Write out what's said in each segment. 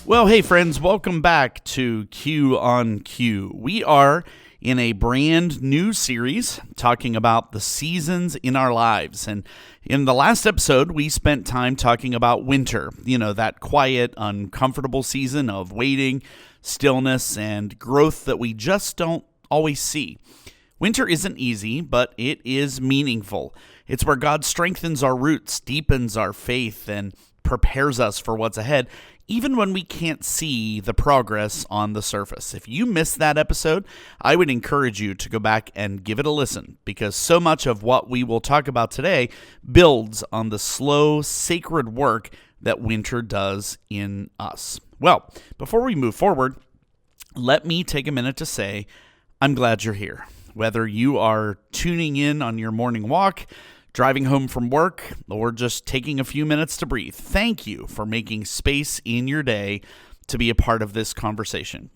Well, hey friends, welcome back to Q on Q. We are in a brand new series talking about the seasons in our lives. And in the last episode, we spent time talking about winter, that quiet, uncomfortable season of waiting, stillness, and growth that we just don't always see. Winter isn't easy, but it is meaningful. It's where God strengthens our roots, deepens our faith, and prepares us for what's ahead, even when we can't see the progress on the surface. If you missed that episode, I would encourage you to go back and give it a listen, because so much of what we will talk about today builds on the slow, sacred work that winter does in us. Well, before we move forward, let me take a minute to say, I'm glad you're here. Whether you are tuning in on your morning walk, driving home from work, or just taking a few minutes to breathe, thank you for making space in your day to be a part of this conversation.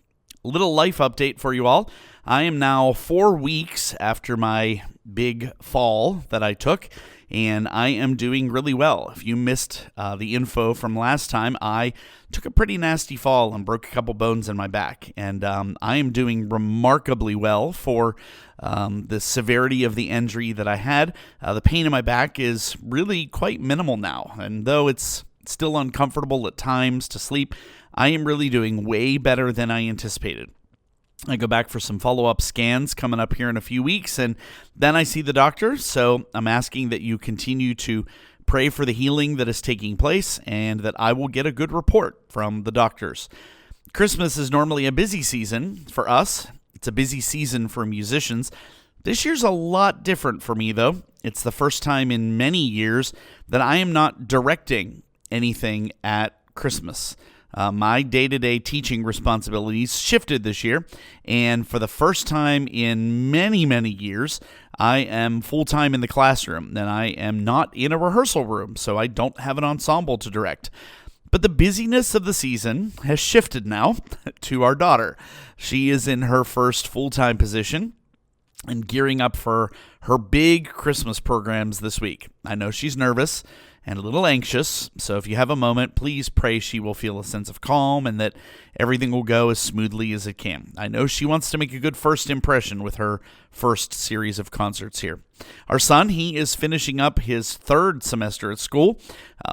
A little life update for you all. I am now 4 weeks after my big fall that I took, and I am doing really well. If you missed the info from last time, I took a pretty nasty fall and broke a couple bones in my back, and I am doing remarkably well for the severity of the injury that I had. The pain in my back is really quite minimal now, and though it's still uncomfortable at times to sleep, I am really doing way better than I anticipated. I go back for some follow-up scans coming up here in a few weeks, and then I see the doctor, so I'm asking that you continue to pray for the healing that is taking place and that I will get a good report from the doctors. Christmas is normally a busy season for us. It's a busy season for musicians. This year's a lot different for me, though. It's the first time in many years that I am not directing anything at Christmas. My day-to-day teaching responsibilities shifted this year, and for the first time in many, many years, I am full-time in the classroom, and I am not in a rehearsal room, so I don't have an ensemble to direct. But the busyness of the season has shifted now to our daughter. She is in her first full-time position and gearing up for her big Christmas programs this week. I know she's nervous and a little anxious, so if you have a moment, please pray she will feel a sense of calm and that everything will go as smoothly as it can. I know she wants to make a good first impression with her first series of concerts here. Our son, he is finishing up his third semester at school.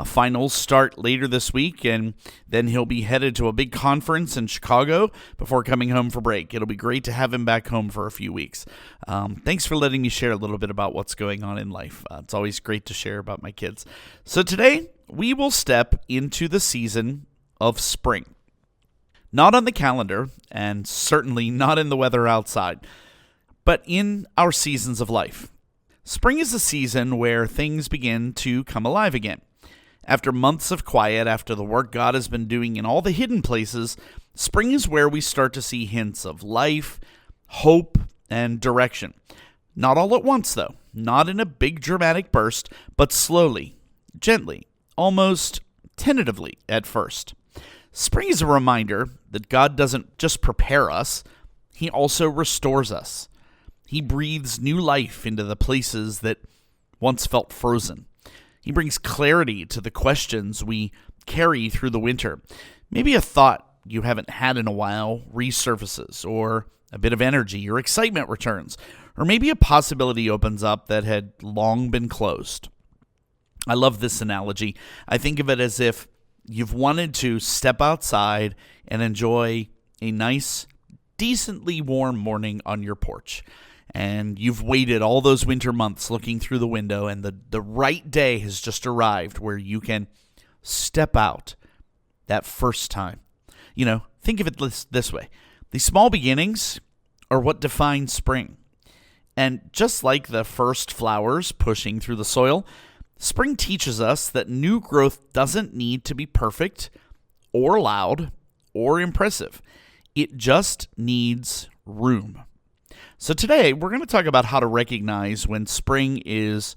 Finals start later this week, and then he'll be headed to a big conference in Chicago before coming home for break. It'll be great to have him back home for a few weeks. Thanks for letting me share a little bit about what's going on in life. It's always great to share about my kids. So today, we will step into the season of spring. Not on the calendar, and certainly not in the weather outside, but in our seasons of life. Spring is a season where things begin to come alive again. After months of quiet, after the work God has been doing in all the hidden places, spring is where we start to see hints of life, hope, and direction. Not all at once, though. Not in a big dramatic burst, but slowly, gently, almost tentatively at first. Spring is a reminder that God doesn't just prepare us, He also restores us. He breathes new life into the places that once felt frozen. He brings clarity to the questions we carry through the winter. Maybe a thought you haven't had in a while resurfaces, or a bit of energy or excitement returns, or maybe a possibility opens up that had long been closed. I love this analogy. I think of it as if you've wanted to step outside and enjoy a nice, decently warm morning on your porch. And you've waited all those winter months looking through the window, and the right day has just arrived where you can step out that first time. Think of it this way. The small beginnings are what define spring. And just like the first flowers pushing through the soil, spring teaches us that new growth doesn't need to be perfect or loud or impressive. It just needs room. So today, we're going to talk about how to recognize when spring is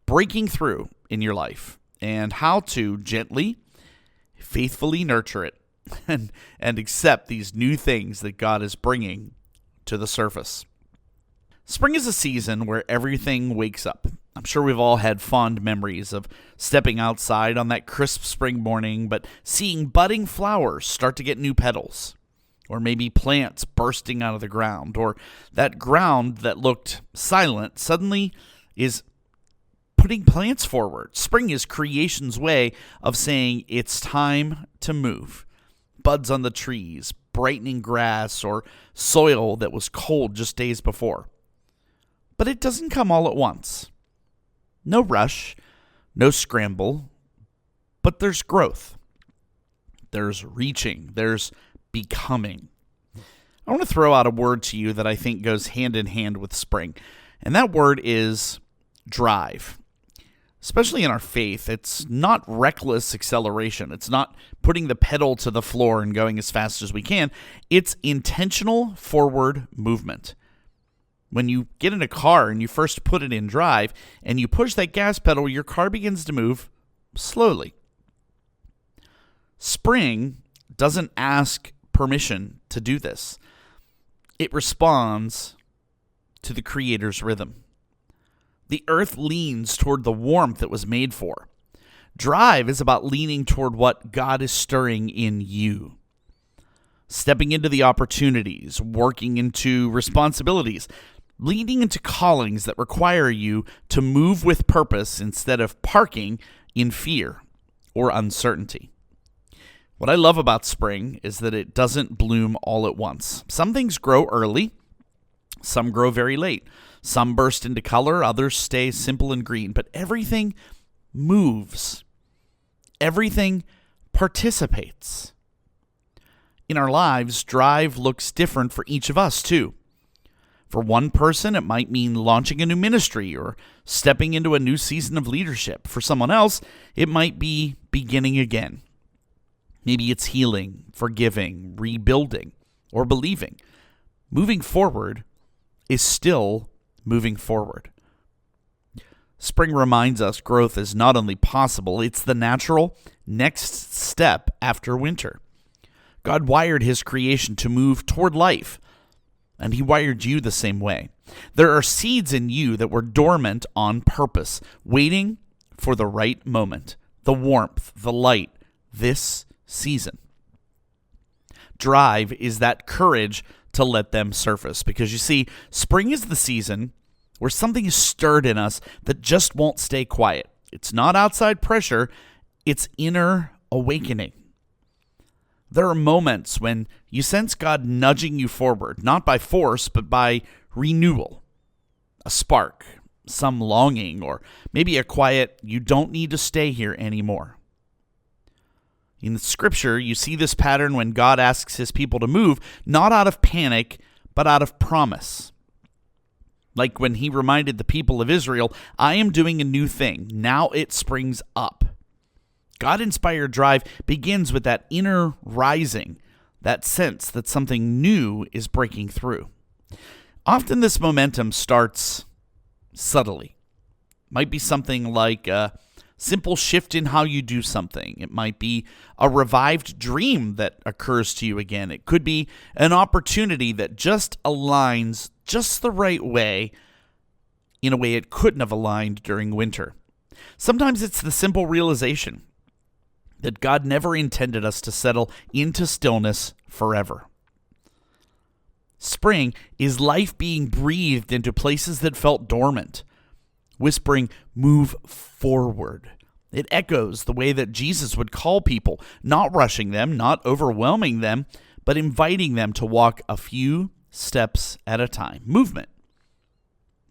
breaking through in your life and how to gently, faithfully nurture it and accept these new things that God is bringing to the surface. Spring is a season where everything wakes up. I'm sure we've all had fond memories of stepping outside on that crisp spring morning, but seeing budding flowers start to get new petals, or maybe plants bursting out of the ground, or that ground that looked silent suddenly is putting plants forward. Spring is creation's way of saying it's time to move. Buds on the trees, brightening grass, or soil that was cold just days before. But it doesn't come all at once. No rush, no scramble, but there's growth. There's reaching, there's becoming. I want to throw out a word to you that I think goes hand in hand with spring, and that word is drive. Especially in our faith, it's not reckless acceleration. It's not putting the pedal to the floor and going as fast as we can. It's intentional forward movement. When you get in a car and you first put it in drive and you push that gas pedal, your car begins to move slowly. Spring doesn't ask permission to do this. It responds to the Creator's rhythm. The earth leans toward the warmth it was made for. Drive is about leaning toward what God is stirring in you. Stepping into the opportunities, working into responsibilities, leading into callings that require you to move with purpose instead of parking in fear or uncertainty. What I love about spring is that it doesn't bloom all at once. Some things grow early, some grow very late. Some burst into color, others stay simple and green, but everything moves. Everything participates. In our lives, drive looks different for each of us, too. For one person, it might mean launching a new ministry or stepping into a new season of leadership. For someone else, it might be beginning again. Maybe it's healing, forgiving, rebuilding, or believing. Moving forward is still moving forward. Spring reminds us growth is not only possible, it's the natural next step after winter. God wired his creation to move toward life, and he wired you the same way. There are seeds in you that were dormant on purpose, waiting for the right moment, the warmth, the light, this season. Drive is that courage to let them surface, because you see, spring is the season where something is stirred in us that just won't stay quiet. It's not outside pressure, it's inner awakening. There are moments when you sense God nudging you forward, not by force, but by renewal. A spark, some longing, or maybe a quiet, you don't need to stay here anymore. In the scripture, you see this pattern when God asks his people to move, not out of panic, but out of promise. Like when he reminded the people of Israel, I am doing a new thing. Now it springs up. God-inspired drive begins with that inner rising, that sense that something new is breaking through. Often this momentum starts subtly. Might be something like a simple shift in how you do something. It might be a revived dream that occurs to you again. It could be an opportunity that just aligns just the right way in a way it couldn't have aligned during winter. Sometimes it's the simple realization that God never intended us to settle into stillness forever. Spring is life being breathed into places that felt dormant, whispering, move forward. It echoes the way that Jesus would call people, not rushing them, not overwhelming them, but inviting them to walk a few steps at a time. Movement,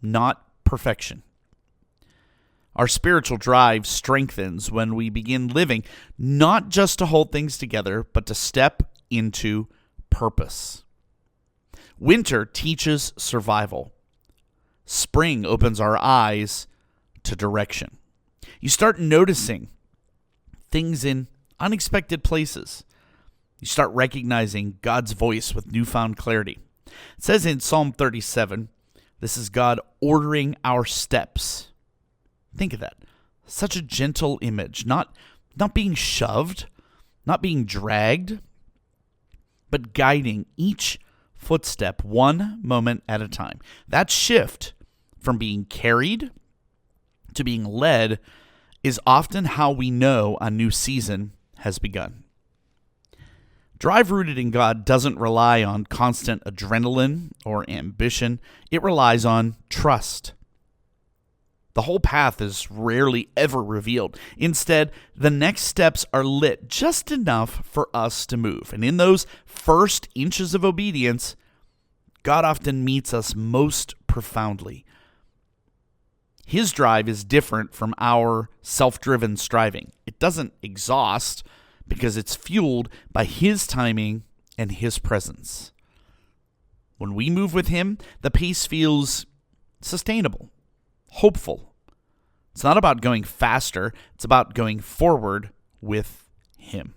not perfection. Our spiritual drive strengthens when we begin living not just to hold things together, but to step into purpose. Winter teaches survival. Spring opens our eyes to direction. You start noticing things in unexpected places. You start recognizing God's voice with newfound clarity. It says in Psalm 37, this is God ordering our steps. Think of that. Such a gentle image, not being shoved, not being dragged, but guiding each footstep one moment at a time. That shift from being carried to being led is often how we know a new season has begun. Drive rooted in God doesn't rely on constant adrenaline or ambition. It relies on trust. The whole path is rarely ever revealed. Instead, the next steps are lit just enough for us to move. And in those first inches of obedience, God often meets us most profoundly. His drive is different from our self-driven striving. It doesn't exhaust because it's fueled by His timing and His presence. When we move with Him, the pace feels sustainable, hopeful. It's not about going faster, it's about going forward with Him.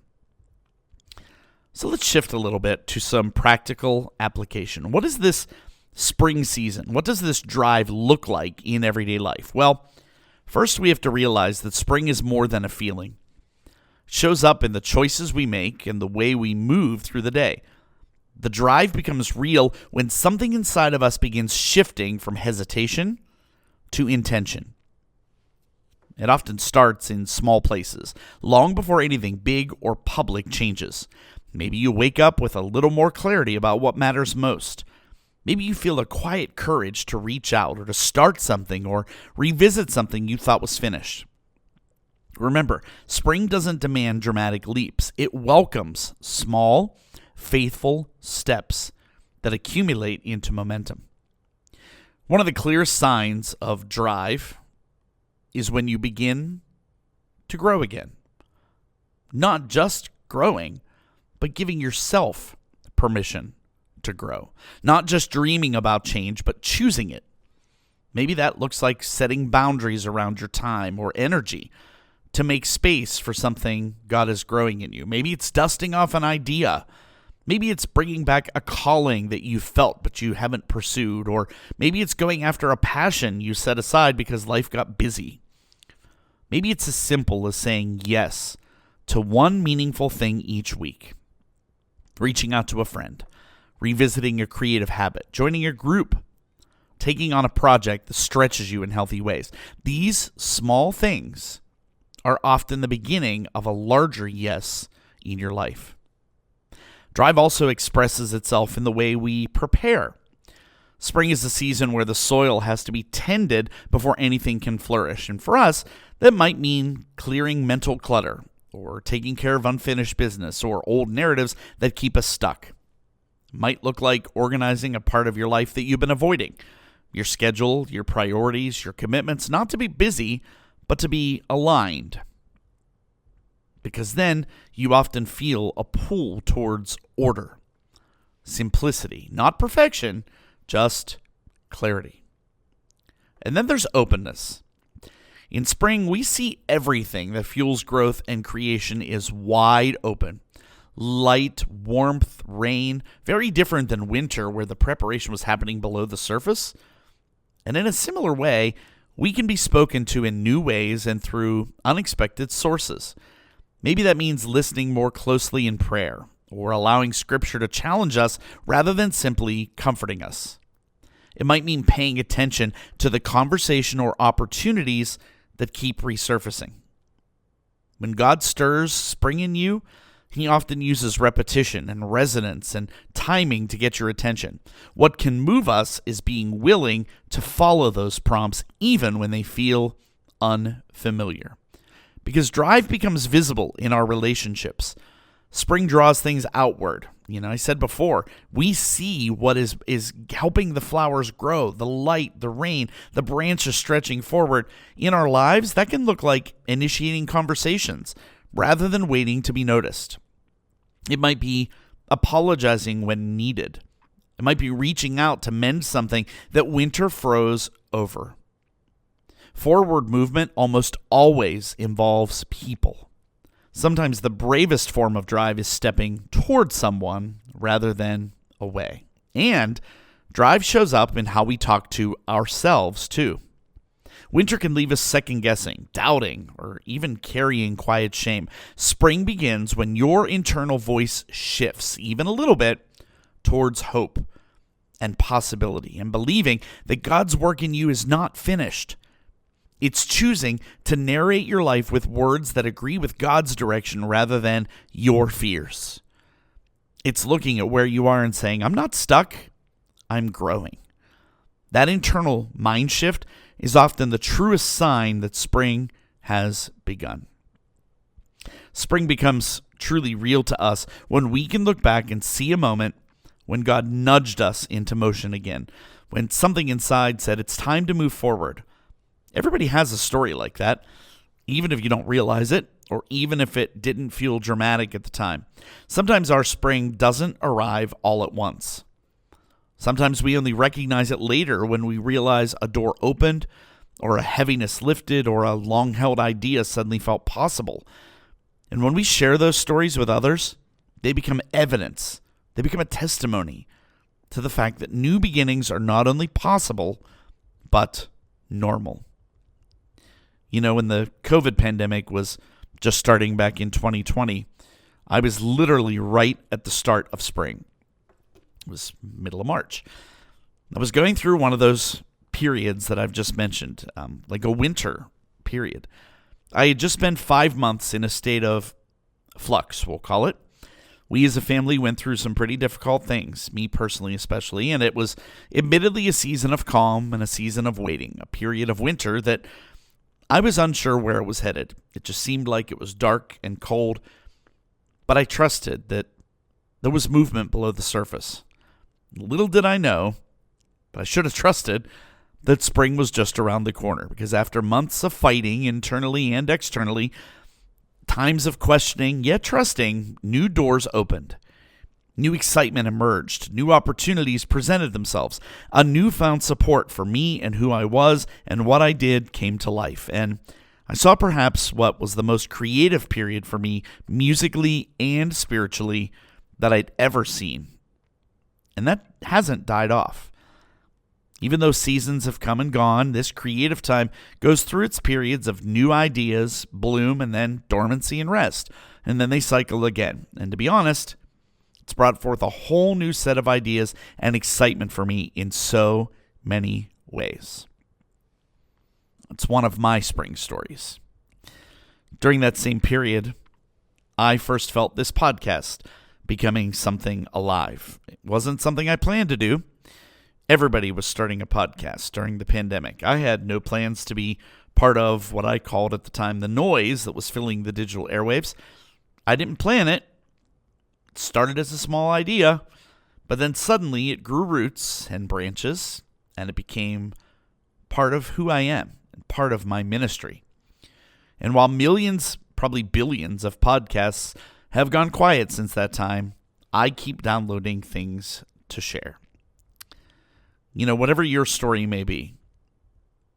So let's shift a little bit to some practical application. What is this spring season? What does this drive look like in everyday life? Well, first we have to realize that spring is more than a feeling. It shows up in the choices we make and the way we move through the day. The drive becomes real when something inside of us begins shifting from hesitation to intention. It often starts in small places, long before anything big or public changes. Maybe you wake up with a little more clarity about what matters most. Maybe you feel a quiet courage to reach out or to start something or revisit something you thought was finished. Remember, spring doesn't demand dramatic leaps. It welcomes small, faithful steps that accumulate into momentum. One of the clearest signs of drive is when you begin to grow again. Not just growing, but giving yourself permission to grow. Not just dreaming about change, but choosing it. Maybe that looks like setting boundaries around your time or energy to make space for something God is growing in you. Maybe it's dusting off an idea. Maybe it's bringing back a calling that you felt but you haven't pursued. Or maybe it's going after a passion you set aside because life got busy. Maybe it's as simple as saying yes to one meaningful thing each week. Reaching out to a friend, revisiting a creative habit, joining a group, taking on a project that stretches you in healthy ways. These small things are often the beginning of a larger yes in your life. Drive also expresses itself in the way we prepare. Spring is the season where the soil has to be tended before anything can flourish. And for us, that might mean clearing mental clutter or taking care of unfinished business or old narratives that keep us stuck. It might look like organizing a part of your life that you've been avoiding. Your schedule, your priorities, your commitments, not to be busy, but to be aligned. Because then you often feel a pull towards order, simplicity, not perfection, just clarity. And then there's openness. In spring, we see everything that fuels growth and creation is wide open. Light, warmth, rain, very different than winter where the preparation was happening below the surface. And in a similar way, we can be spoken to in new ways and through unexpected sources. Maybe that means listening more closely in prayer or allowing Scripture to challenge us rather than simply comforting us. It might mean paying attention to the conversation or opportunities that keep resurfacing. When God stirs spring in you, He often uses repetition and resonance and timing to get your attention. What can move us is being willing to follow those prompts even when they feel unfamiliar. Because drive becomes visible in our relationships. Spring draws things outward. I said before, we see what is helping the flowers grow, the light, the rain, the branches stretching forward. In our lives, that can look like initiating conversations rather than waiting to be noticed. It might be apologizing when needed. It might be reaching out to mend something that winter froze over. Forward movement almost always involves people. Sometimes the bravest form of drive is stepping towards someone rather than away. And drive shows up in how we talk to ourselves, too. Winter can leave us second-guessing, doubting, or even carrying quiet shame. Spring begins when your internal voice shifts, even a little bit, towards hope and possibility and believing that God's work in you is not finished. It's choosing to narrate your life with words that agree with God's direction rather than your fears. It's looking at where you are and saying, I'm not stuck, I'm growing. That internal mind shift is often the truest sign that spring has begun. Spring becomes truly real to us when we can look back and see a moment when God nudged us into motion again, when something inside said, it's time to move forward. Everybody has a story like that, even if you don't realize it, or even if it didn't feel dramatic at the time. Sometimes our spring doesn't arrive all at once. Sometimes we only recognize it later when we realize a door opened, or a heaviness lifted, or a long-held idea suddenly felt possible. And when we share those stories with others, they become evidence. They become a testimony to the fact that new beginnings are not only possible, but normal. You know, when the COVID pandemic was just starting back in 2020, I was literally right at the start of spring. It was middle of March. I was going through one of those periods that I've just mentioned, like a winter period. I had just spent 5 months in a state of flux, we'll call it. We as a family went through some pretty difficult things, me personally especially, and it was admittedly a season of calm and a season of waiting, a period of winter that I was unsure where it was headed. It just seemed like it was dark and cold, but I trusted that there was movement below the surface. Little did I know, but I should have trusted that spring was just around the corner, because after months of fighting internally and externally, times of questioning yet trusting, new doors opened. New excitement emerged. New opportunities presented themselves. A newfound support for me and who I was and what I did came to life. And I saw perhaps what was the most creative period for me, musically and spiritually, that I'd ever seen. And that hasn't died off. Even though seasons have come and gone, this creative time goes through its periods of new ideas, bloom, and then dormancy and rest. And then they cycle again. And to be honest, it's brought forth a whole new set of ideas and excitement for me in so many ways. It's one of my spring stories. During that same period, I first felt this podcast becoming something alive. It wasn't something I planned to do. Everybody was starting a podcast during the pandemic. I had no plans to be part of what I called at the time the noise that was filling the digital airwaves. I didn't plan it. It started as a small idea, but then suddenly it grew roots and branches, and it became part of who I am and part of my ministry. And while millions, probably billions of podcasts have gone quiet since that time, I keep downloading things to share. You know, whatever your story may be,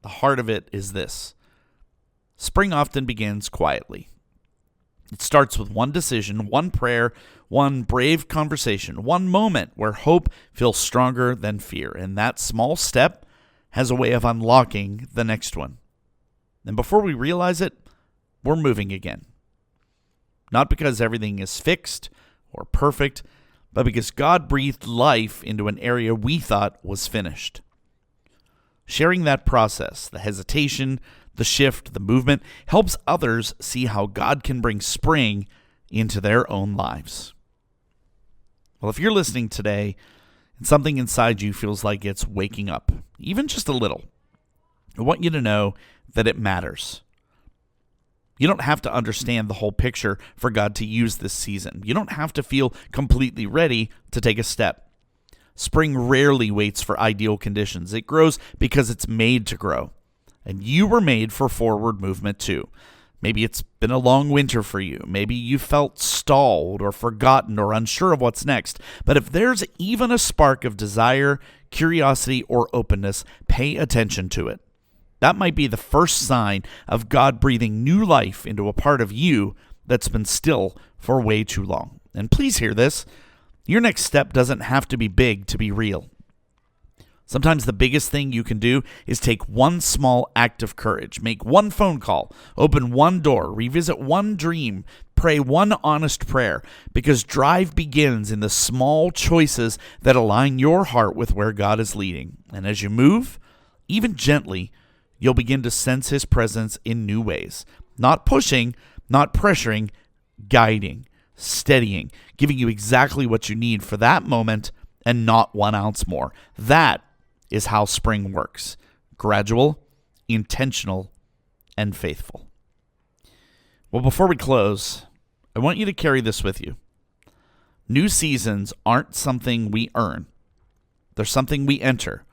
the heart of it is this. Spring often begins quietly. It starts with one decision, one prayer, one brave conversation, one moment where hope feels stronger than fear. And that small step has a way of unlocking the next one. And before we realize it, we're moving again. Not because everything is fixed or perfect, but because God breathed life into an area we thought was finished. Sharing that process, the hesitation, the shift, the movement, helps others see how God can bring spring into their own lives. Well, if you're listening today and something inside you feels like it's waking up, even just a little, I want you to know that it matters. You don't have to understand the whole picture for God to use this season. You don't have to feel completely ready to take a step. Spring rarely waits for ideal conditions. It grows because it's made to grow. And you were made for forward movement too. Maybe it's been a long winter for you. Maybe you felt stalled or forgotten or unsure of what's next. But if there's even a spark of desire, curiosity, or openness, pay attention to it. That might be the first sign of God breathing new life into a part of you that's been still for way too long. And please hear this. Your next step doesn't have to be big to be real. Sometimes the biggest thing you can do is take one small act of courage, make one phone call, open one door, revisit one dream, pray one honest prayer, because drive begins in the small choices that align your heart with where God is leading. And as you move, even gently, you'll begin to sense his presence in new ways. Not pushing, not pressuring, guiding, steadying, giving you exactly what you need for that moment and not 1 ounce more. That is how spring works. Gradual, intentional, and faithful. Well, before we close, I want you to carry this with you. New seasons aren't something we earn. They're something we enter.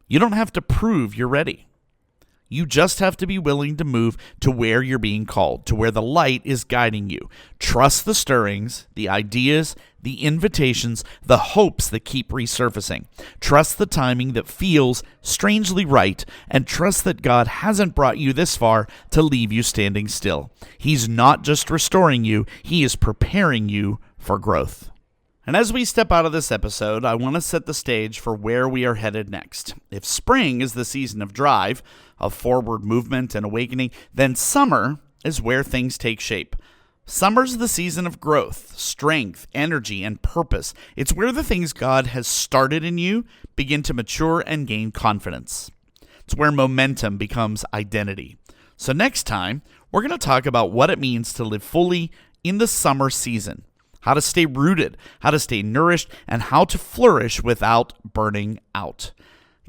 You don't have to prove you're ready. You just have to be willing to move to where you're being called, to where the light is guiding you. Trust the stirrings, the ideas, the invitations, the hopes that keep resurfacing. Trust the timing that feels strangely right, and trust that God hasn't brought you this far to leave you standing still. He's not just restoring you, He is preparing you for growth. And as we step out of this episode, I want to set the stage for where we are headed next. If spring is the season of drive, of forward movement and awakening, then summer is where things take shape. Summer's the season of growth, strength, energy, and purpose. It's where the things God has started in you begin to mature and gain confidence. It's where momentum becomes identity. So next time, we're going to talk about what it means to live fully in the summer season. How to stay rooted, how to stay nourished, and how to flourish without burning out.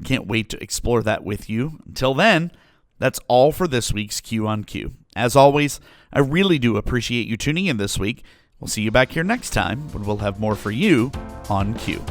Can't wait to explore that with you. Until then, that's all for this week's Q on Q. As always, I really do appreciate you tuning in this week. We'll see you back here next time when we'll have more for you on Q.